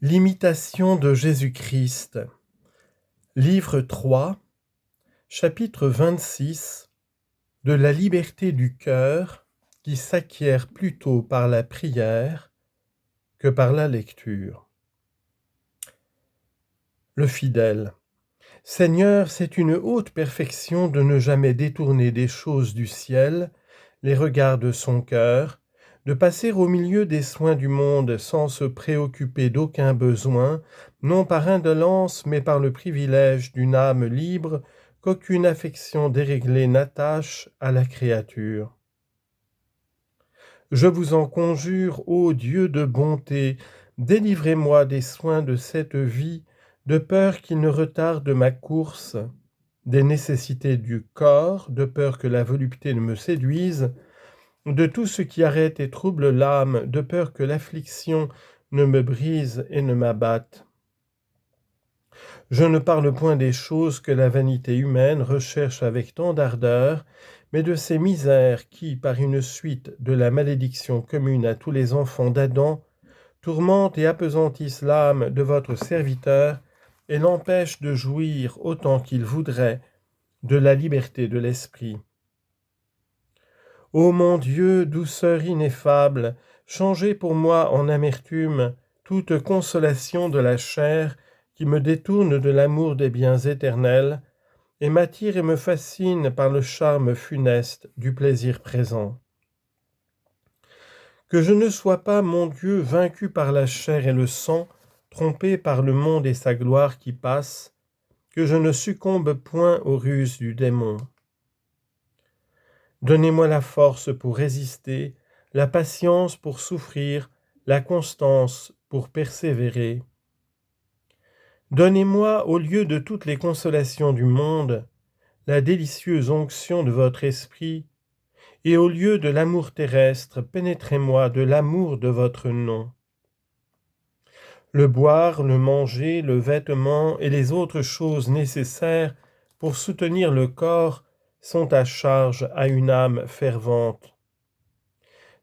L'imitation de Jésus-Christ. Livre 3, chapitre 26. De la liberté du cœur qui s'acquiert plutôt par la prière que par la lecture. Le fidèle. Seigneur, c'est une haute perfection de ne jamais détourner des choses du ciel les regards de son cœur, de passer au milieu des soins du monde sans se préoccuper d'aucun besoin, non par indolence, mais par le privilège d'une âme libre qu'aucune affection déréglée n'attache à la créature. Je vous en conjure, ô Dieu de bonté, délivrez-moi des soins de cette vie, de peur qu'ils ne retardent ma course, des nécessités du corps, de peur que la volupté ne me séduise, de tout ce qui arrête et trouble l'âme, de peur que l'affliction ne me brise et ne m'abatte. Je ne parle point des choses que la vanité humaine recherche avec tant d'ardeur, mais de ces misères qui, par une suite de la malédiction commune à tous les enfants d'Adam, tourmentent et apesantissent l'âme de votre serviteur et l'empêchent de jouir autant qu'il voudrait de la liberté de l'esprit. Ô mon Dieu, douceur ineffable, changez pour moi en amertume toute consolation de la chair qui me détourne de l'amour des biens éternels et m'attire et me fascine par le charme funeste du plaisir présent. Que je ne sois pas, mon Dieu, vaincu par la chair et le sang, trompé par le monde et sa gloire qui passe, que je ne succombe point aux ruses du démon. Donnez-moi la force pour résister, la patience pour souffrir, la constance pour persévérer. Donnez-moi, au lieu de toutes les consolations du monde, la délicieuse onction de votre esprit, et au lieu de l'amour terrestre, pénétrez-moi de l'amour de votre nom. Le boire, le manger, le vêtement et les autres choses nécessaires pour soutenir le corps sont à charge à une âme fervente.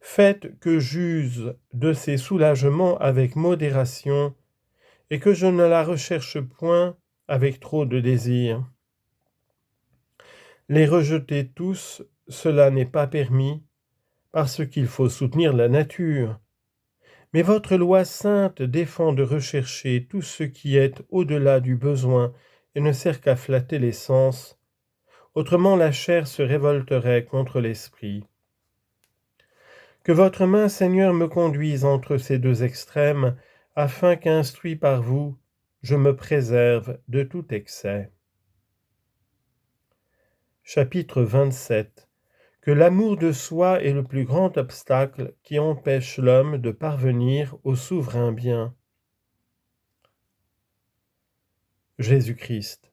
Faites que j'use de ces soulagements avec modération et que je ne la recherche point avec trop de désir. Les rejeter tous, cela n'est pas permis, parce qu'il faut soutenir la nature. Mais votre loi sainte défend de rechercher tout ce qui est au-delà du besoin et ne sert qu'à flatter les sens. Autrement la chair se révolterait contre l'esprit. Que votre main, Seigneur, me conduise entre ces deux extrêmes, afin qu'instruit par vous, je me préserve de tout excès. Chapitre 27. Que l'amour de soi est le plus grand obstacle qui empêche l'homme de parvenir au souverain bien. Jésus-Christ.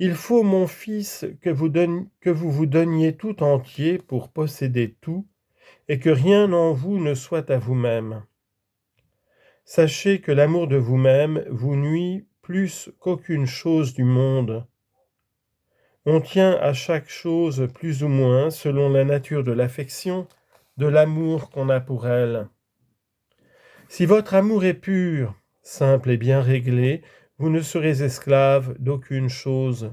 Il faut, mon Fils, que vous vous donniez tout entier pour posséder tout, et que rien en vous ne soit à vous-même. Sachez que l'amour de vous-même vous nuit plus qu'aucune chose du monde. On tient à chaque chose plus ou moins selon la nature de l'affection, de l'amour qu'on a pour elle. Si votre amour est pur, simple et bien réglé, vous ne serez esclave d'aucune chose.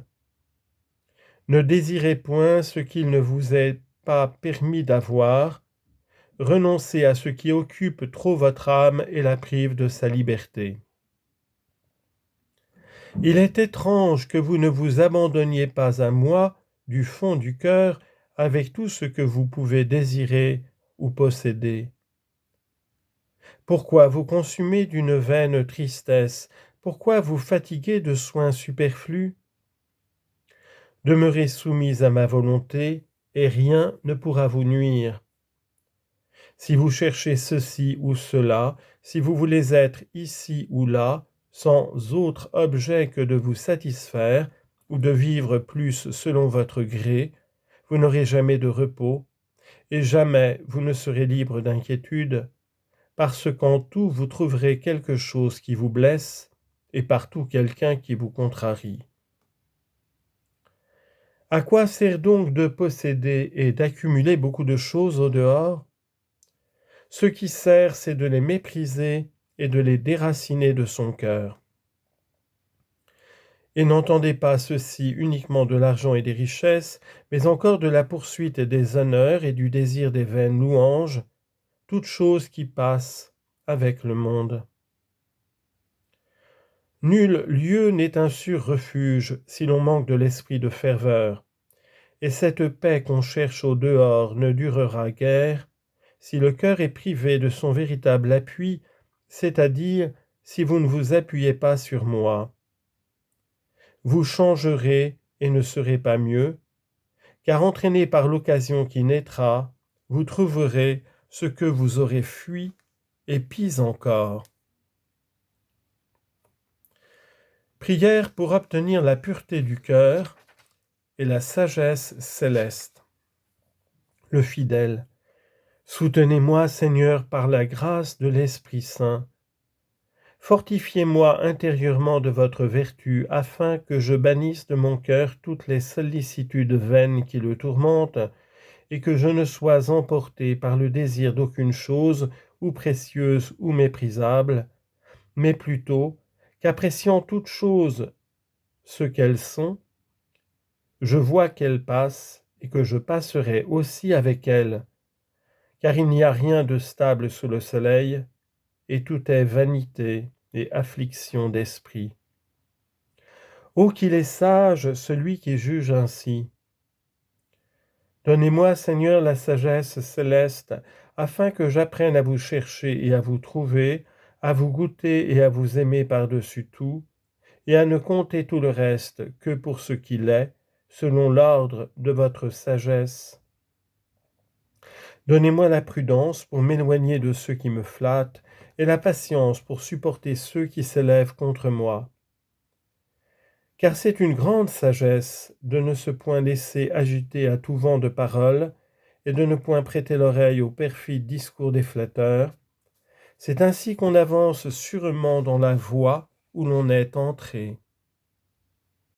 Ne désirez point ce qu'il ne vous est pas permis d'avoir, renoncez à ce qui occupe trop votre âme et la prive de sa liberté. Il est étrange que vous ne vous abandonniez pas à moi du fond du cœur avec tout ce que vous pouvez désirer ou posséder. Pourquoi vous consumer d'une vaine tristesse? Pourquoi vous fatiguer de soins superflus? Demeurez soumis à ma volonté et rien ne pourra vous nuire. Si vous cherchez ceci ou cela, si vous voulez être ici ou là, sans autre objet que de vous satisfaire ou de vivre plus selon votre gré, vous n'aurez jamais de repos, et jamais vous ne serez libre d'inquiétude, parce qu'en tout vous trouverez quelque chose qui vous blesse, et partout quelqu'un qui vous contrarie. À quoi sert donc de posséder et d'accumuler beaucoup de choses au dehors? Ce qui sert, c'est de les mépriser et de les déraciner de son cœur. Et n'entendez pas ceci uniquement de l'argent et des richesses, mais encore de la poursuite des honneurs et du désir des vaines louanges, toutes choses qui passent avec le monde. Nul lieu n'est un sûr refuge si l'on manque de l'esprit de ferveur, et cette paix qu'on cherche au dehors ne durera guère si le cœur est privé de son véritable appui, c'est-à-dire si vous ne vous appuyez pas sur moi. Vous changerez et ne serez pas mieux, car entraîné par l'occasion qui naîtra, vous trouverez ce que vous aurez fui, et pis encore. Prière pour obtenir la pureté du cœur et la sagesse céleste. Le fidèle. Soutenez-moi, Seigneur, par la grâce de l'Esprit Saint. Fortifiez-moi intérieurement de votre vertu, afin que je bannisse de mon cœur toutes les sollicitudes vaines qui le tourmentent, et que je ne sois emporté par le désir d'aucune chose, ou précieuse ou méprisable, mais plutôt qu'appréciant toutes choses ce qu'elles sont, je vois qu'elles passent, et que je passerai aussi avec elles, car il n'y a rien de stable sous le soleil, et tout est vanité et affliction d'esprit. Ô qu'il est sage celui qui juge ainsi. Donnez-moi, Seigneur, la sagesse céleste, afin que j'apprenne à vous chercher et à vous trouver, à vous goûter et à vous aimer par-dessus tout, et à ne compter tout le reste que pour ce qu'il est, selon l'ordre de votre sagesse. Donnez-moi la prudence pour m'éloigner de ceux qui me flattent, et la patience pour supporter ceux qui s'élèvent contre moi. Car c'est une grande sagesse de ne se point laisser agiter à tout vent de paroles, et de ne point prêter l'oreille aux perfides discours des flatteurs. C'est ainsi qu'on avance sûrement dans la voie où l'on est entré.